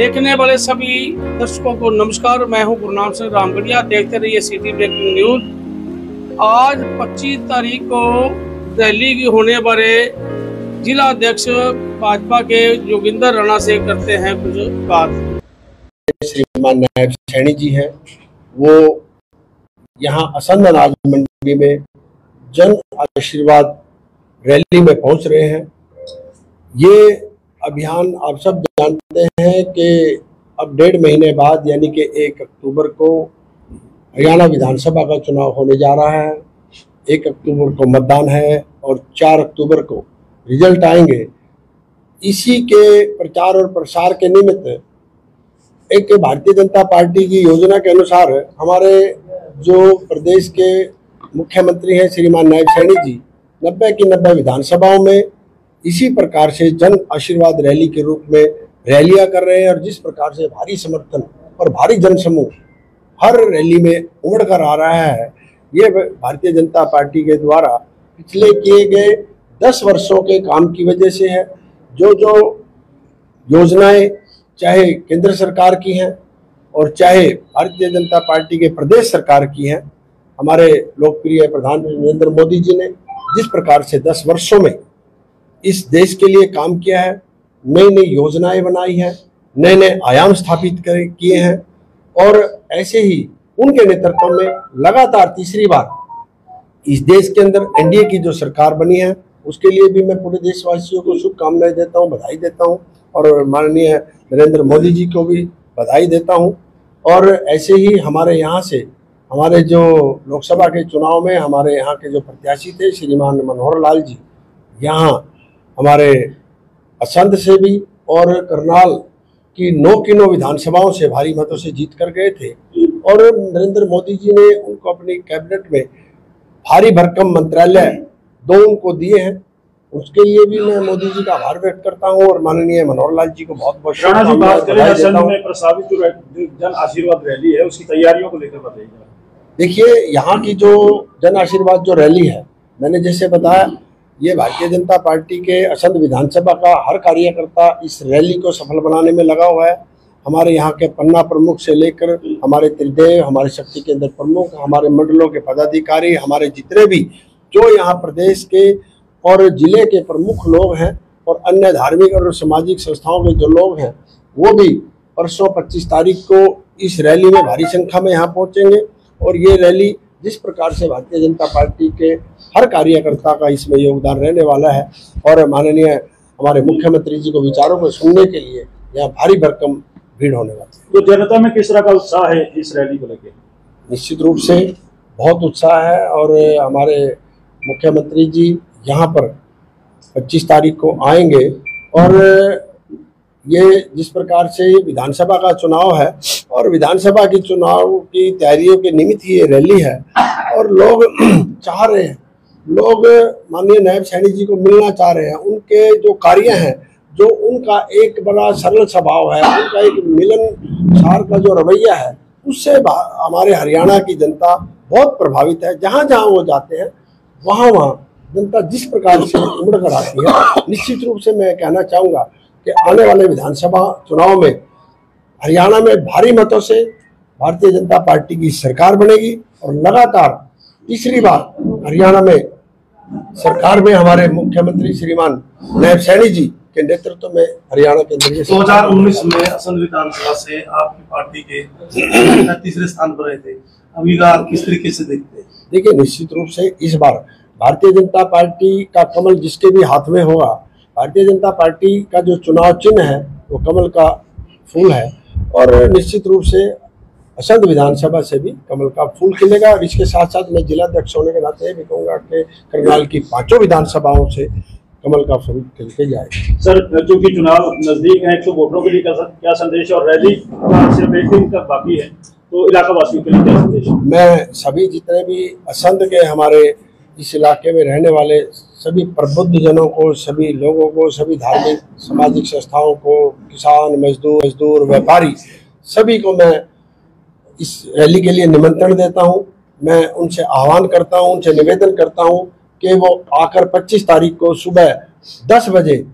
देखने वाले सभी दर्शकों को नमस्कार। मैं हूं गुरनाम सिंह रामगढ़िया। देखते रहिए सिटी ब्रेकिंग न्यूज। आज 25 तारीख को रैली की होने वाले जिला अध्यक्ष भाजपा के जोगिंदर राणा से करते हैं कुछ बात। श्रीमान नायब सैनी जी हैं, वो यहाँ असंध अनाज मंडी में जन आशीर्वाद रैली में पहुंच रहे हैं। ये अभियान आप सब जानते हैं कि अब 1.5 महीने बाद यानी कि 1 अक्टूबर को हरियाणा विधानसभा का चुनाव होने जा रहा है। 1 अक्टूबर को मतदान है और 4 अक्टूबर को रिजल्ट आएंगे। इसी के प्रचार और प्रसार के निमित्त एक भारतीय जनता पार्टी की योजना के अनुसार हमारे जो प्रदेश के मुख्यमंत्री हैं श्रीमान नायब सैनी जी 90 की 90 विधानसभाओं में इसी प्रकार से जन आशीर्वाद रैली के रूप में रैलियां कर रहे हैं। और जिस प्रकार से भारी समर्थन और भारी जनसमूह हर रैली में उमड़ कर आ रहा है, ये भारतीय जनता पार्टी के द्वारा पिछले किए गए 10 वर्षों के काम की वजह से है। जो जो योजनाएं चाहे केंद्र सरकार की हैं और चाहे भारतीय जनता पार्टी के प्रदेश सरकार की हैं, हमारे लोकप्रिय प्रधानमंत्री नरेंद्र मोदी जी ने जिस प्रकार से 10 वर्षों में इस देश के लिए काम किया है, नई नई योजनाएं बनाई हैं, नए नए आयाम स्थापित किए हैं, और ऐसे ही उनके नेतृत्व में लगातार तीसरी बार इस देश के अंदर एनडीए की जो सरकार बनी है, उसके लिए भी मैं पूरे देशवासियों को शुभकामनाएं देता हूं, बधाई देता हूं, और माननीय नरेंद्र मोदी जी को भी बधाई देता हूं। और ऐसे ही हमारे यहाँ से हमारे जो लोकसभा के चुनाव में हमारे यहाँ के जो प्रत्याशी थे श्रीमान मनोहर लाल जी, यहाँ हमारे असंध से भी और करनाल की 9 की 9 विधानसभाओं से भारी मतों से जीत कर गए थे। और नरेंद्र मोदी जी ने उनको अपनी कैबिनेट में भारी भरकम मंत्रालय 2 उनको दिए हैं। उसके लिए भी मैं मोदी जी का आभार व्यक्त करता हूं और माननीय मनोहर लाल जी को बहुत बहुत शुभकामनाएं में प्रस्तावित जो जन आशीर्वाद रैली है उसकी तैयारियों को लेकर बताइए। देखिए, यहाँ की जो जन आशीर्वाद जो रैली है, मैंने जैसे बताया, ये भारतीय जनता पार्टी के असंध विधानसभा का हर कार्यकर्ता इस रैली को सफल बनाने में लगा हुआ है। हमारे यहाँ के पन्ना प्रमुख से लेकर हमारे त्रिदेव, हमारे शक्ति केंद्र प्रमुख, हमारे मंडलों के पदाधिकारी, हमारे जितने भी जो यहाँ प्रदेश के और जिले के प्रमुख लोग हैं और अन्य धार्मिक और सामाजिक संस्थाओं के जो लोग हैं, वो भी परसों 25 तारीख को इस रैली में भारी संख्या में यहाँ पहुँचेंगे। और ये रैली जिस प्रकार से भारतीय जनता पार्टी के हर कार्यकर्ता का इसमें योगदान रहने वाला है, और माननीय हमारे मुख्यमंत्री जी को विचारों को सुनने के लिए यहाँ भारी भरकम भीड़ होने वाली है। तो जनता में किस तरह का उत्साह है इस रैली को लेकर? निश्चित रूप से बहुत उत्साह है, और हमारे मुख्यमंत्री जी यहाँ पर 25 तारीख को आएंगे। और ये जिस प्रकार से विधानसभा का चुनाव है और विधानसभा की चुनाव की तैयारियों के निमित्त ही ये रैली है, और लोग चाह रहे हैं, लोग माननीय नायब सैनी जी को मिलना चाह रहे हैं। उनके जो कार्य हैं, जो उनका एक बड़ा सरल स्वभाव है, उनका एक मिलनसार का जो रवैया है, उससे हमारे हरियाणा की जनता बहुत प्रभावित है। जहाँ जहाँ वो जाते हैं वहाँ वहाँ जनता जिस प्रकार से उमड़ कर आती है, निश्चित रूप से मैं कहना चाहूँगा कि आने वाले विधानसभा चुनाव में हरियाणा में भारी मतों से भारतीय जनता पार्टी की सरकार बनेगी, और लगातार तीसरी बार हरियाणा में सरकार में हमारे मुख्यमंत्री श्रीमान नायब सैनी जी के नेतृत्व में हरियाणा के अंदर 2019 में असंध विधानसभा से आपकी पार्टी के तीसरे स्थान पर रहे थे। अभी का किस तरीके से देखते हैं? देखिए, निश्चित रूप से इस बार भारतीय जनता पार्टी का कमल जिसके भी हाथ में होगा, भारतीय जनता पार्टी का जो चुनाव चिन्ह है वो कमल का फूल है, और निश्चित रूप से असंध विधानसभा से भी कमल का फूल खिलेगा। और इसके साथ साथ मैं जिलाध्यक्ष होने के नाते भी कहूँगा कि करनाल की 5 विधानसभाओं से कमल का फूल खिलते जाए। सर, चूंकि चुनाव नजदीक है तो वोटरों के लिए क्या संदेश, और रैली सिर्फ 1 दिन तक बाकी है तो इलाका वासियों के लिए क्या संदेश? मैं सभी जितने भी असंध के हमारे इस इलाके में रहने वाले सभी प्रबुद्ध जनों को, सभी लोगों को, सभी धार्मिक सामाजिक संस्थाओं को, किसान, मजदूर, व्यापारी, सभी को मैं इस रैली के लिए निमंत्रण देता हूं। मैं उनसे आह्वान करता हूं, उनसे निवेदन करता हूं कि वो आकर 25 तारीख को सुबह 10 बजे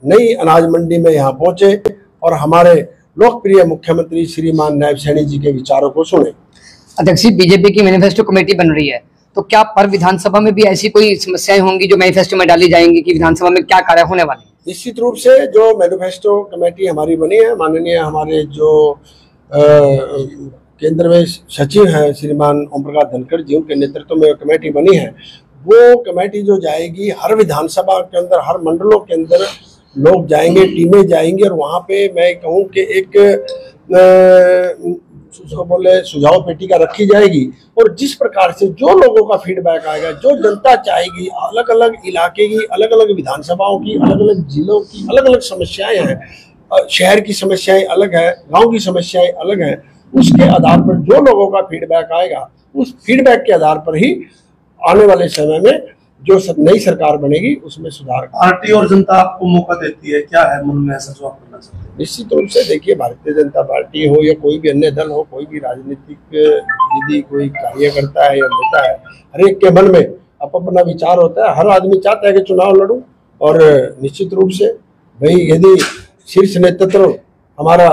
नई अनाज मंडी में यहाँ पहुंचे और हमारे लोकप्रिय मुख्यमंत्री श्रीमान नायब सैनी जी के विचारों को सुने। अध्यक्ष जी, बीजेपी की मैनिफेस्टो कमेटी बन रही है, तो क्या पर विधानसभा में भी ऐसी कोई समस्याएं होंगी जो मैनिफेस्टो में डाली जाएंगी कि विधानसभा में क्या कार्य होने वाले? निश्चित रूप से जो मैनिफेस्टो कमेटी हमारी बनी है, माननीय हमारे जो केंद्र में सचिव हैं श्रीमान ओम प्रकाश धनखड़ जी, उनके नेतृत्व में कमेटी बनी है। वो कमेटी जो जाएगी हर विधानसभा के अंदर, हर मंडलों के अंदर लोग जाएंगे, टीमें जाएंगी और वहाँ पे मैं कहूँ कि एक उसको बोले सुझाव पेटिका रखी जाएगी और जिस प्रकार से जो लोगों का फीडबैक आएगा, जो जनता चाहेगी, अलग अलग इलाके की, अलग अलग विधानसभाओं की, अलग अलग जिलों की अलग अलग समस्याएं हैं, शहर की समस्याएं अलग है, गांव की समस्याएं अलग हैं, उसके आधार पर जो लोगों का फीडबैक आएगा उस फीडबैक के आधार पर ही आने वाले समय में जो नई सरकार बनेगी उसमें सुधार। पार्टी और जनता आपको मौका देती है, क्या है मन में ऐसा जो आप करना चाहते हैं? निश्चित रूप से देखिए, भारतीय जनता पार्टी हो या कोई भी अन्य दल हो, कोई भी राजनीतिक यदि कोई कार्य करता है या नेता है, हर एक के मन में अपना विचार होता है। हर आदमी चाहता है कि चुनाव लड़ूं और निश्चित रूप से भाई यदि शीर्ष नेतृत्व हमारा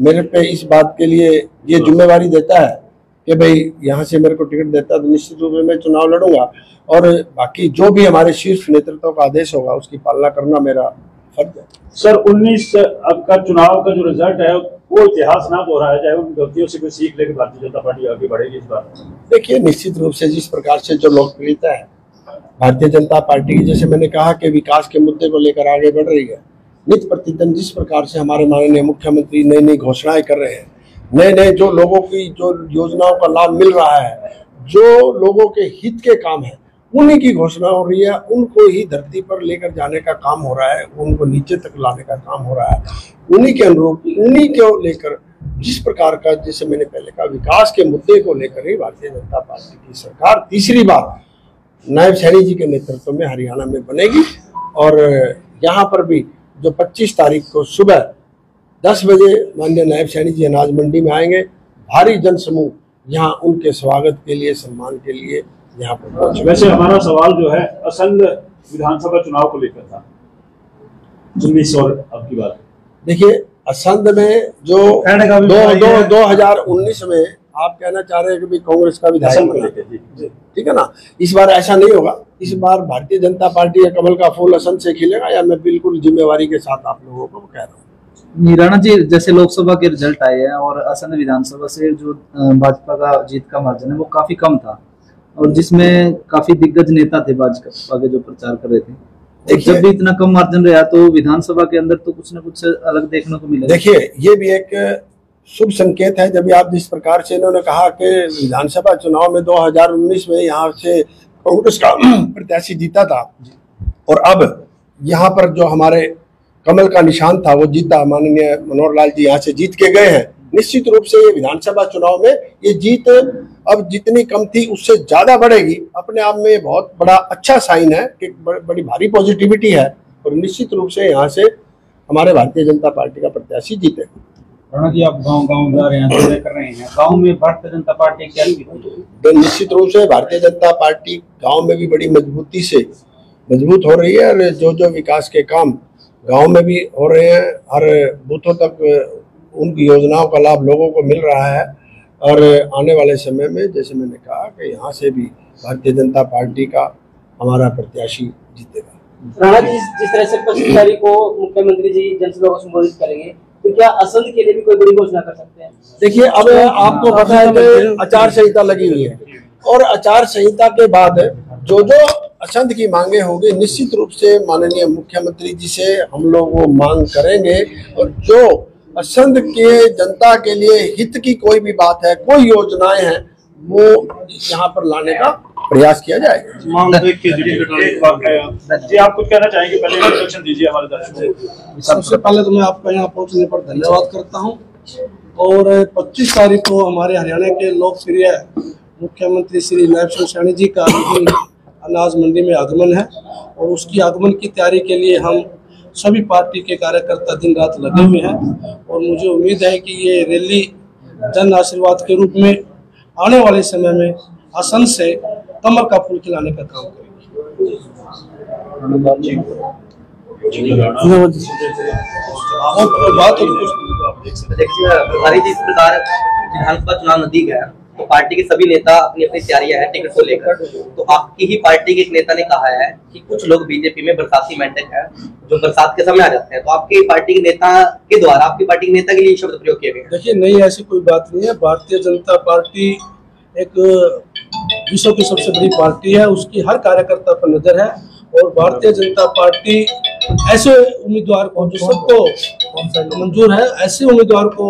मेरे पे इस बात के लिए ये जिम्मेवारी देता है कि भाई यहाँ से मेरे को टिकट देता है तो निश्चित रूप से मैं चुनाव लड़ूंगा और बाकी जो भी हमारे शीर्ष नेतृत्व का आदेश होगा उसकी पालना करना मेरा फर्ज है। सर 19 अब का चुनाव का जो रिजल्ट है वो इतिहास ना दोहराया जाए, उन गलतियों से कोई सीख लेकर भारतीय जनता पार्टी आगे बढ़ेगी इस बार? देखिए, निश्चित रूप से जिस प्रकार से जो लोकप्रियता है भारतीय जनता पार्टी की, जैसे मैंने कहा कि विकास के मुद्दे को लेकर आगे बढ़ रही है, नित्य प्रतिदिन जिस प्रकार से हमारे माननीय मुख्यमंत्री नई नई घोषणाएं कर रहे हैं, नए नए जो लोगों की जो योजनाओं का लाभ मिल रहा है, जो लोगों के हित के काम है उन्हीं की घोषणा हो रही है, उनको ही धरती पर लेकर जाने का काम हो रहा है, उनको नीचे तक लाने का काम हो रहा है, उन्हीं के अनुरूप, उन्हीं को लेकर जिस प्रकार का, जैसे मैंने पहले कहा, विकास के मुद्दे को लेकर ही भारतीय जनता पार्टी की सरकार तीसरी बार नायब सैनी जी के नेतृत्व में हरियाणा में बनेगी और यहाँ पर भी जो 25 तारीख को सुबह 10 बजे माननीय नायब सैनी जी अनाज मंडी में आएंगे, भारी जन समूह यहाँ उनके स्वागत के लिए, सम्मान के लिए यहाँ पर पहुंचे। वैसे हमारा सवाल जो है असंध विधानसभा चुनाव को लेकर था 19 और अब की बात। देखिए, असंध में जो 2019 में आप कहना चाह रहे हैं कि भी कांग्रेस का विधायक, ठीक है ना, इस बार ऐसा नहीं होगा। इस बार भारतीय जनता पार्टी या कमल का फूल असंध से खिलेगा, या मैं बिल्कुल जिम्मेवारी के साथ आप लोगों को कह रहा हूँ। राणा जी, जैसे लोकसभा के रिजल्ट आए हैं और असंध विधानसभा से जो भाजपा का जीत का मार्जिन है वो काफी कम था और जिसमें काफी दिग्गज नेता थे भाजपा के जो प्रचार कर रहे थे, जब भी इतना कम मार्जिन रहा तो विधानसभा के अंदर तो कुछ न कुछ अलग देखने को मिला। देखिए, ये भी एक शुभ संकेत है जब आप जिस प्रकार से इन्होंने कहा कि विधानसभा चुनाव में 2019 में यहाँ से कांग्रेस का प्रत्याशी जीता था और अब यहाँ पर जो हमारे कमल का निशान था वो जीता, माननीय मनोहर लाल जी यहाँ से जीत के गए हैं। निश्चित रूप से ये विधानसभा चुनाव में ये जीत अब जितनी कम थी उससे ज्यादा बढ़ेगी, अपने आप में बहुत बड़ा अच्छा साइन है कि बड़ी भारी पॉजिटिविटी है और निश्चित रूप से यहाँ से हमारे भारतीय जनता पार्टी का प्रत्याशी जीतेगा। राणा जी, आप गांव-गांव जा रहे हैं, दौरे कर रहे हैं, गांव में भारतीय जनता पार्टी क्या तो निश्चित रूप से भारतीय जनता पार्टी गांव में भी बड़ी मजबूती से मजबूत हो रही है और जो विकास के काम गांव में भी हो रहे हैं, हर बूथों तक उनकी योजनाओं का लाभ लोगों को मिल रहा है और आने वाले समय में जैसे मैंने कहा कि यहाँ से भी भारतीय जनता पार्टी का हमारा प्रत्याशी जीतेगा। राणा जी, जिस तरह से 25 तारीख को मुख्यमंत्री जी जनसभा को संबोधित करेंगे, तो क्या असंध के लिए भी कोई बड़ी घोषणा कर सकते हैं? देखिए, अब आपको पता है कि आचार संहिता लगी हुई है और आचार संहिता के बाद जो असंध की मांगे होगी निश्चित रूप से माननीय मुख्यमंत्री जी से हम लोग वो मांग करेंगे और जो असंध के जनता के लिए हित की कोई भी बात है, कोई योजनाएं हैं, वो यहाँ पर लाने का प्रयास किया जाएगा। जी, आप कुछ कहना चाहेंगे? पहले इंट्रोडक्शन दीजिए हमारे दर्शकों को। सबसे पहले तो मैं आपका यहाँ पहुँचने पर धन्यवाद करता हूँ और 25 तारीख को हमारे हरियाणा के लोकप्रिय मुख्यमंत्री श्री नायब सैनी जी का अनाज मंडी में आगमन है और उसकी आगमन की तैयारी के लिए हम सभी पार्टी के कार्यकर्ता दिन रात लगे हुए हैं और मुझे उम्मीद है कि ये रैली जन आशीर्वाद के रूप में आने वाले समय में असंध से कमल का फूल खिलाने का काम करेगी। धन्यवाद जी। बात देखिए हमारी जिस प्रकार विधानसभा चुनाव नजदीक है तो पार्टी के सभी नेता अपनी अपनी तैयारियां हैं टिकट को लेकर। तो आपकी ही पार्टी के एक नेता ने कहा है कि कुछ लोग बीजेपी में बरसाती मेंढक है जो बरसात के समय आ जाते हैं। तो आपकी पार्टी के नेता के द्वारा आपकी पार्टी के नेता के लिए शब्द प्रयोग किए गए हैं। देखिए, नहीं, ऐसी कोई बात नहीं है। भारतीय जनता पार्टी एक विश्व की सबसे बड़ी पार्टी है, उसकी हर कार्यकर्ता पर नजर है और भारतीय जनता पार्टी ऐसे उम्मीदवार को जो सबको मंजूर है ऐसे उम्मीदवार को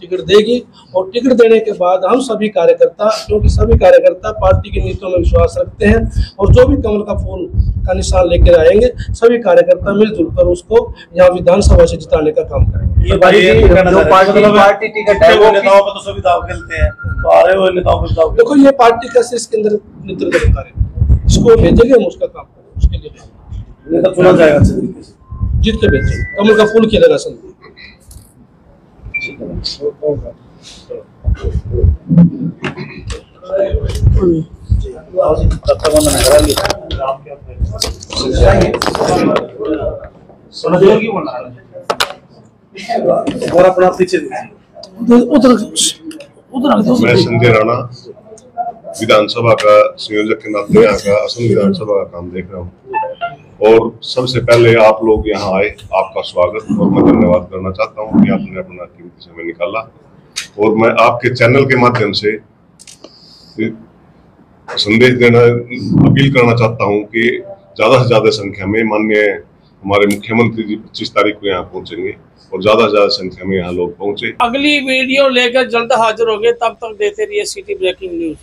टिकट देगी। और टिकट देने के बाद हम सभी कार्यकर्ता, क्योंकि सभी कार्यकर्ता पार्टी की नीतियों में विश्वास रखते हैं और जो भी कमल का फूल का निशान लेकर आएंगे सभी कार्यकर्ता मिलजुल कर उसको यहाँ विधानसभा से जिताने का काम करेंगे। ये पार्टी टिकट है वो नेताओं पर तो सभी दाव खेलते हैं, तो आ रहे हो नेताओं पर देखो, ये पार्टी का इसके अंदर नेतृत्व कार्य इसको भेजेंगे, हम उसका काम करेंगे, उसके लिए नेता चुना जाएगा अच्छे तरीके से, जीत के भेजेंगे, कमल का फूल खिलेगा संदेश। और अपना पीछे मैं संजय राणा विधानसभा का संयोजक के नाते यहाँ का असम विधानसभा का काम देख रहा हूँ और सबसे पहले आप लोग यहाँ आए, आपका स्वागत और मैं धन्यवाद करना चाहता हूँ कि आपने अपना कीमती समय निकाला। और मैं आपके चैनल के माध्यम से संदेश देना अपील करना चाहता हूँ कि ज्यादा से ज्यादा संख्या में माननीय हमारे मुख्यमंत्री जी 25 तारीख को यहाँ पहुंचेंगे और ज्यादा से ज्यादा संख्या में यहाँ लोग पहुंचे। अगली वीडियो लेकर जल्द हाजिर होंगे, तब तक देते रहिए सिटी ब्रेकिंग न्यूज।